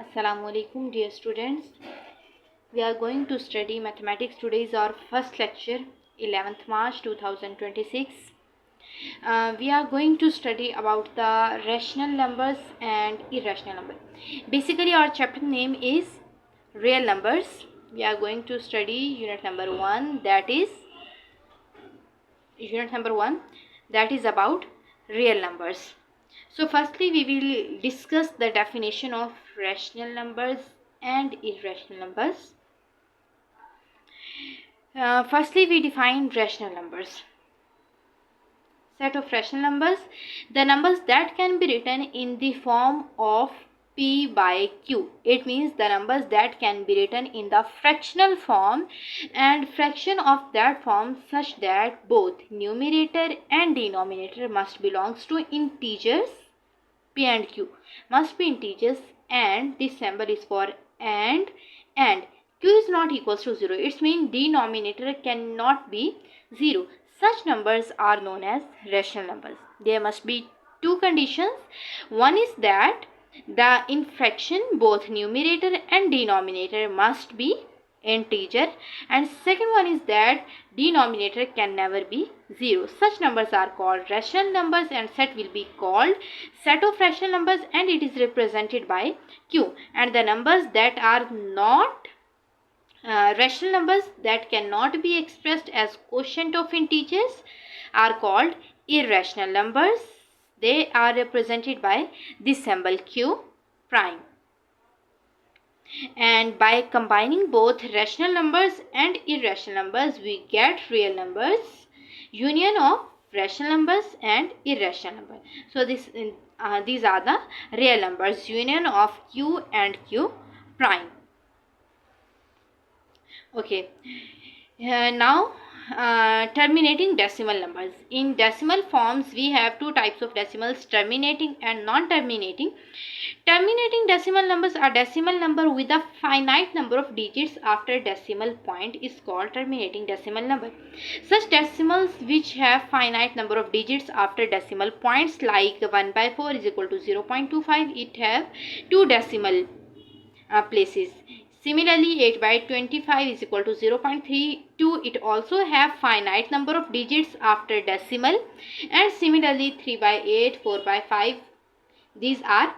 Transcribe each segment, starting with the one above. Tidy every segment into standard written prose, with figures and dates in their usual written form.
Assalamu alaikum dear students. We are going to study mathematics. Today is our first lecture, 11th March 2026. We are going to study about the rational numbers and irrational numbers. Basically our chapter name is real numbers. We are going to study unit number 1, that is about real numbers. So firstly we will discuss the definition of rational numbers and irrational numbers. Firstly we define rational numbers. Set of rational numbers, the numbers that can be written in the form of P by Q. It means the numbers that can be written in the fractional form and fraction of that form such that both numerator and denominator must belongs to integers. P and Q must be integers, and this symbol is for and Q is not equals to 0. It means denominator cannot be 0. Such numbers are known as rational numbers. There must be two conditions. One is that in fraction both numerator and denominator must be integer, and second one is that denominator can never be 0. Such numbers are called rational numbers, and set will be called set of rational numbers, and it is represented by Q. And the numbers that are not rational numbers, that cannot be expressed as quotient of integers, are called irrational numbers. They are represented by this symbol Q prime. And by combining both rational numbers and irrational numbers, we get real numbers, union of rational numbers and irrational numbers. So these are the real numbers, union of Q and Q prime. Okay, now terminating decimal numbers. In decimal forms we have two types of decimals, terminating and non-terminating. Terminating decimal numbers are decimal number with a finite number of digits after decimal point is called terminating decimal number. Such decimals which have finite number of digits after decimal points, like 1/4 is equal to 0.25, it have two decimal places. Similarly, 8/25 is equal to 0.32. It also have finite number of digits after decimal. And similarly, 3/8, 4/5, these are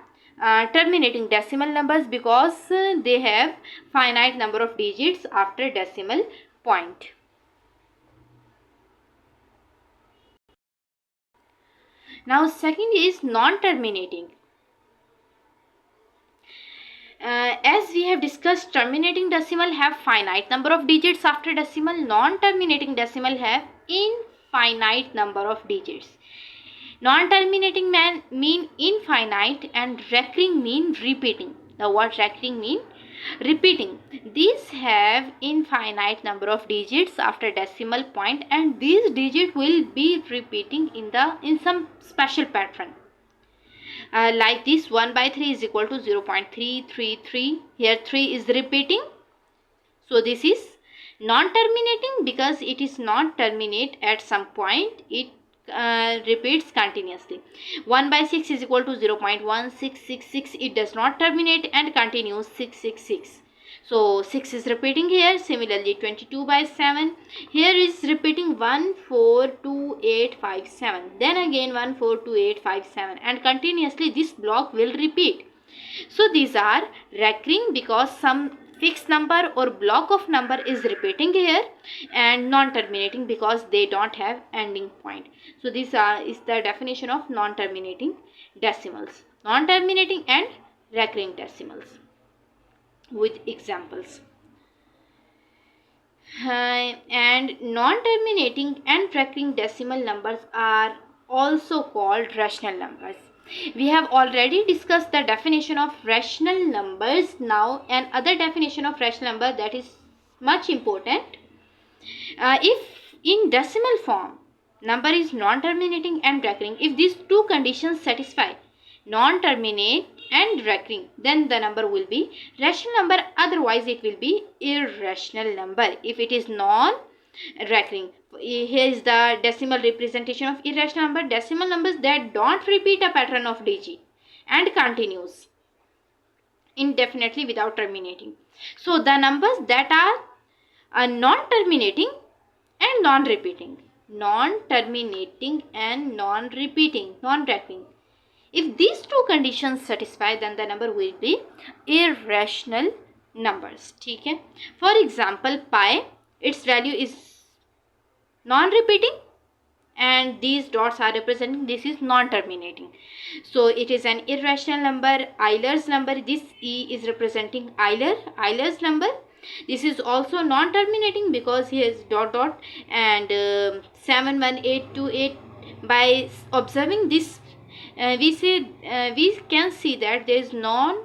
terminating decimal numbers because they have finite number of digits after decimal point. Now, second is non-terminating. As we have discussed, terminating decimal have finite number of digits after decimal. Non-terminating decimal have infinite number of digits. Non-terminating mean infinite, and recurring mean repeating. The word recurring mean repeating. These have infinite number of digits after decimal point, and these digits will be repeating in some special pattern. Like this, 1/3 is equal to 0.333. Here 3 is repeating. So this is non-terminating because it is not terminate at some point. It repeats continuously. 1/6 is equal to 0.1666. It does not terminate and continues 666. So 6 is repeating here. Similarly, 22/7 here is repeating 142857. Then again 142857, and continuously this block will repeat. So these are recurring because some fixed number or block of number is repeating here, and non-terminating because they don't have ending point. So this is the definition of non-terminating decimals. Non-terminating and recurring decimals with examples. And non-terminating and recurring decimal numbers are also called rational numbers. We have already discussed the definition of rational numbers. Now another definition of rational number that is much important. If in decimal form number is non-terminating and recurring, if these two conditions satisfy, non-terminate and recurring, then the number will be rational number. Otherwise it will be irrational number if it is non-recurring. Here is the decimal representation of irrational number. Decimal numbers that don't repeat a pattern of digit and continues. indefinitely without terminating. So the numbers that are non-terminating and non-repeating, non-terminating and non-repeating, non-wrapping. If these two conditions satisfy, then the number will be irrational numbers. Okay? For example, pi, its value is non-repeating and these dots are representing this is non-terminating. So it is an irrational number. Euler's number, this E is representing Euler's number. This is also non-terminating because here is dot dot and 71828. By observing this, we can see that there is no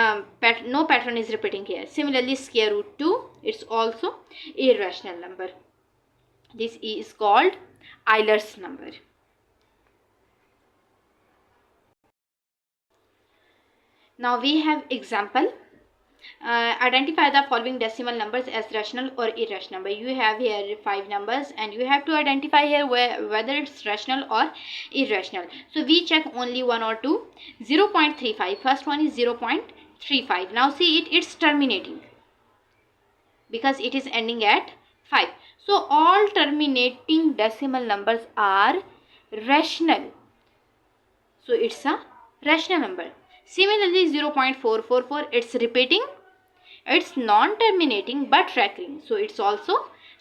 pattern is repeating here. Similarly, square root 2, it's also irrational number. This E is called Euler's number. Now we have example. Identify the following decimal numbers as rational or irrational number. You have here 5 numbers and you have to identify here whether it's rational or irrational. So we check only one or two. 0.35. First one is 0.35. Now see it's terminating because it is ending at 5. So all terminating decimal numbers are rational. So it's a rational number. Similarly, 0.444, it's repeating. It's non-terminating but recurring. So it's also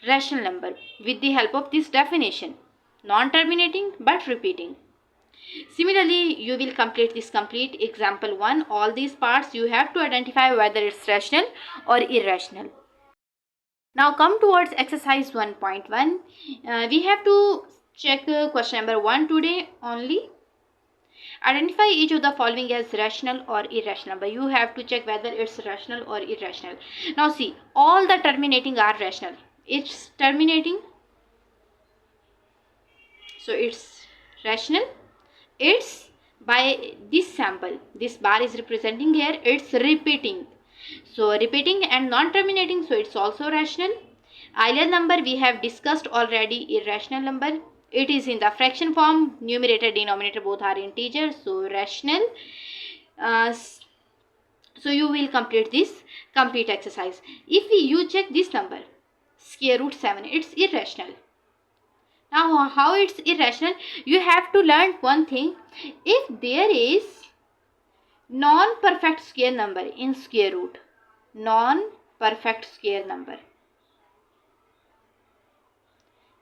rational number with the help of this definition. Non-terminating but repeating. Similarly, you will complete this complete example 1. All these parts you have to identify whether it's rational or irrational. Now come towards exercise 1.1. We have to check question number 1 today only. Identify each of the following as rational or irrational, but you have to check whether it's rational or irrational. Now see, all the terminating are rational. It's terminating, so it's rational. It's by this sample, this bar is representing here, it's repeating. So repeating and non-terminating, so it's also rational. Euler number we have discussed already, irrational number. It is in the fraction form, numerator, denominator both are integers, so rational. So you will complete this complete exercise. If you check this number, square root 7, it's irrational. Now how it's irrational? You have to learn one thing. If there is non-perfect square number in square root, non-perfect square number,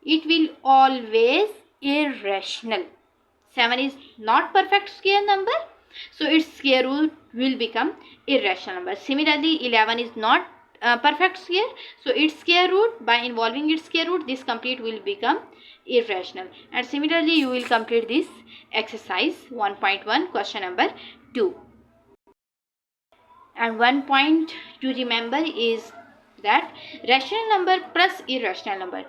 it will always irrational. 7 is not perfect square number, so its square root will become irrational number. Similarly, 11 is not perfect square, so its square root, by involving its square root, this complete will become irrational. And similarly, you will complete this exercise 1.1 question number 2. And one point to remember is that rational number plus irrational number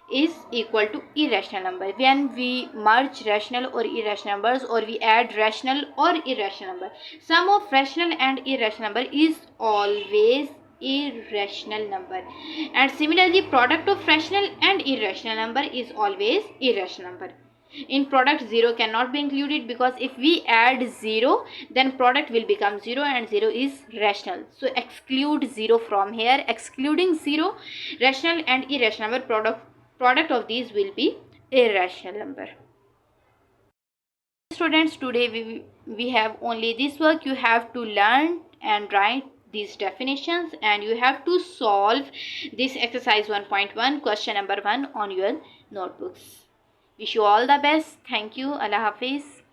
is equal to irrational number. When we merge rational or irrational numbers, or we add rational or irrational number, sum of rational and irrational number is always irrational number. And similarly, product of rational and irrational number is always irrational number. In product, 0 cannot be included because if we add 0, then product will become 0 and 0 is rational. So exclude 0 from here. Excluding 0, rational and irrational number, product of these will be irrational number. Students, today we have only this work. You have to learn and write these definitions, and you have to solve this exercise 1.1 question number 1 on your notebooks. Wish you all the best. Thank you. Allah Hafiz.